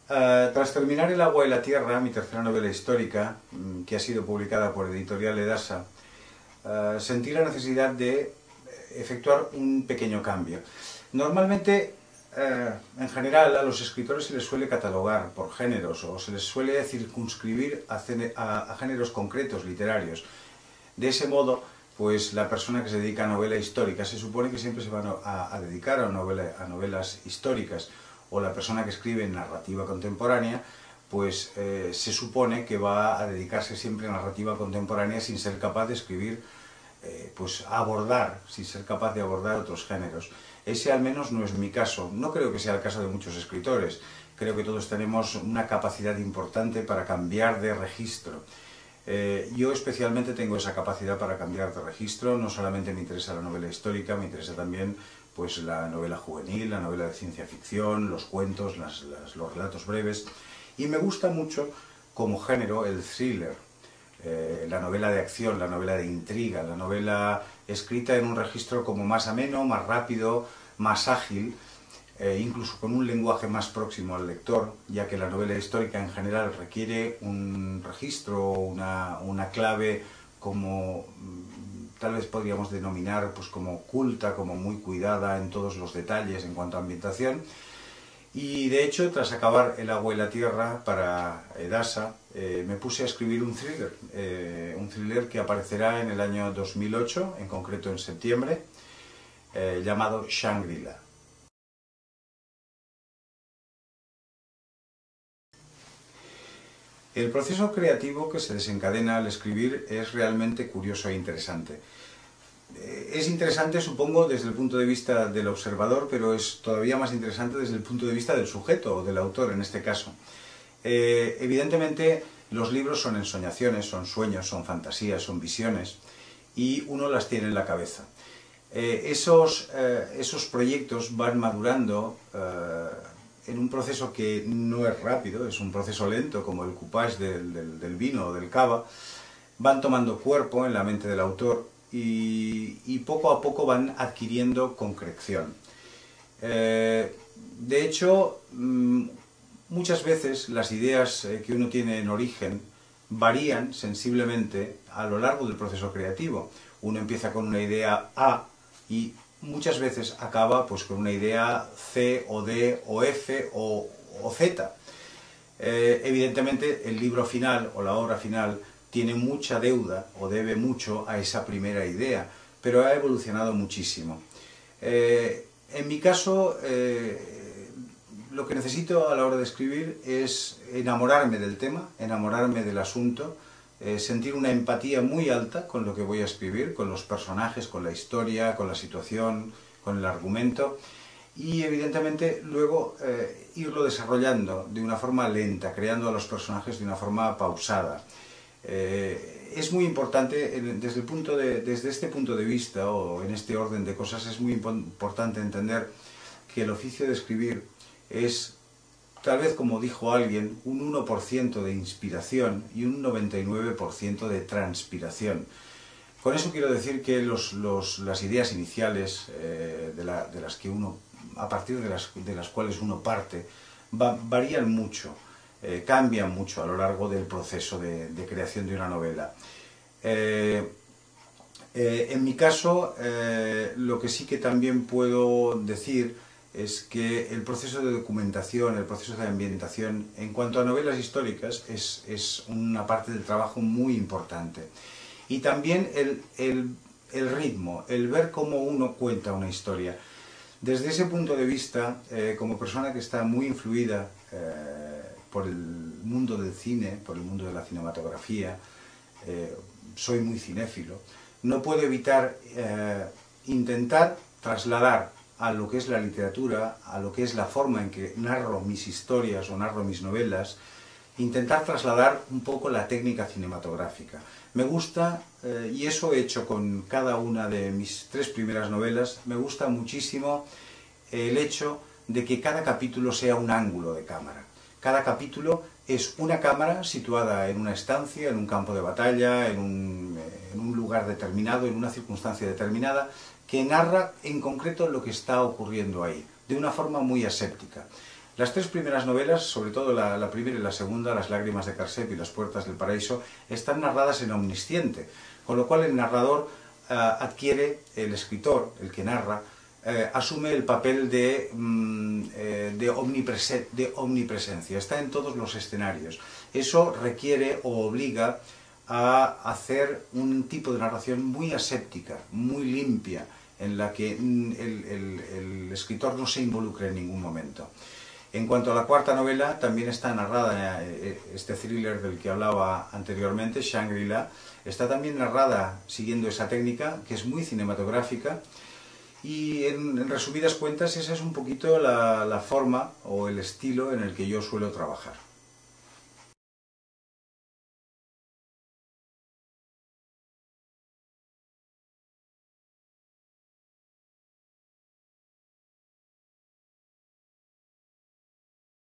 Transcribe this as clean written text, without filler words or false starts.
Tras terminar El agua y la tierra, mi tercera novela histórica, que ha sido publicada por Editorial Edasa, sentí la necesidad de efectuar un pequeño cambio. Normalmente, en general, a los escritores se les suele catalogar por géneros o se les suele circunscribir a géneros concretos literarios. De ese modo, pues la persona que se dedica a novela histórica se supone que siempre se va a dedicar a novelas históricas, o la persona que escribe narrativa contemporánea, pues se supone que va a dedicarse siempre a narrativa contemporánea sin ser capaz de escribir, sin ser capaz de abordar otros géneros. Ese al menos no es mi caso. No creo que sea el caso de muchos escritores. Creo que todos tenemos una capacidad importante para cambiar de registro. Yo especialmente tengo esa capacidad para cambiar de registro. No solamente me interesa la novela histórica, me interesa también pues la novela juvenil, la novela de ciencia ficción, los cuentos, los relatos breves. Y me gusta mucho como género el thriller, la novela de acción, la novela de intriga, la novela escrita en un registro como más ameno, más rápido, más ágil, incluso con un lenguaje más próximo al lector, ya que la novela histórica en general requiere un registro, una clave como tal vez podríamos denominar pues como culta, como muy cuidada en todos los detalles en cuanto a ambientación. Y de hecho, tras acabar El agua y la tierra para Edasa, me puse a escribir un thriller que aparecerá en el año 2008, en concreto en septiembre, llamado Shangri-La. El proceso creativo que se desencadena al escribir es realmente curioso e interesante. Es interesante, supongo, desde el punto de vista del observador, pero es todavía más interesante desde el punto de vista del sujeto, o del autor en este caso. Evidentemente, los libros son ensoñaciones, son sueños, son fantasías, son visiones, y uno las tiene en la cabeza. Esos proyectos van madurando en un proceso que no es rápido, es un proceso lento, como el coupage del vino o del cava. Van tomando cuerpo en la mente del autor y poco a poco van adquiriendo concreción. De hecho, muchas veces las ideas que uno tiene en origen varían sensiblemente a lo largo del proceso creativo. Uno empieza con una idea A y muchas veces acaba pues con una idea C o D o F o Z. Evidentemente el libro final o la obra final tiene mucha deuda o debe mucho a esa primera idea, pero ha evolucionado muchísimo. En mi caso, lo que necesito a la hora de escribir es enamorarme del tema, enamorarme del asunto, sentir una empatía muy alta con lo que voy a escribir, con los personajes, con la historia, con la situación, con el argumento, y evidentemente luego irlo desarrollando de una forma lenta, creando a los personajes de una forma pausada. Es muy importante, desde este punto de vista, o en este orden de cosas, es muy importante entender que el oficio de escribir es, tal vez como dijo alguien, un 1% de inspiración y un 99% de transpiración. Con eso quiero decir que las ideas iniciales a partir de las cuales uno parte, varían mucho, cambian mucho a lo largo del proceso de creación de una novela. En mi caso, lo que sí que también puedo decir es que el proceso de documentación, el proceso de ambientación, en cuanto a novelas históricas, es una parte del trabajo muy importante. Y también el ritmo, el ver cómo uno cuenta una historia. Desde ese punto de vista, como persona que está muy influida por el mundo del cine, por el mundo de la cinematografía, soy muy cinéfilo, no puedo evitar intentar trasladar a lo que es la literatura, a lo que es la forma en que narro mis historias o narro mis novelas, intentar trasladar un poco la técnica cinematográfica. Me gusta, y eso he hecho con cada una de mis 3 primeras novelas, me gusta muchísimo el hecho de que cada capítulo sea un ángulo de cámara. Cada capítulo es una cámara situada en una estancia, en un campo de batalla, en un lugar determinado, en una circunstancia determinada, que narra en concreto lo que está ocurriendo ahí, de una forma muy aséptica. Las tres primeras novelas, sobre todo la primera y la segunda, Las lágrimas de Carcep y Las puertas del paraíso, están narradas en omnisciente, con lo cual el narrador adquiere, el escritor, el que narra, asume el papel de omnipresencia, está en todos los escenarios. Eso requiere o obliga a hacer un tipo de narración muy aséptica, muy limpia, en la que el escritor no se involucra en ningún momento. En cuanto a la cuarta novela, también está narrada, este thriller del que hablaba anteriormente, Shangri-La, está también narrada siguiendo esa técnica, que es muy cinematográfica, y en resumidas cuentas esa es un poquito la forma o el estilo en el que yo suelo trabajar.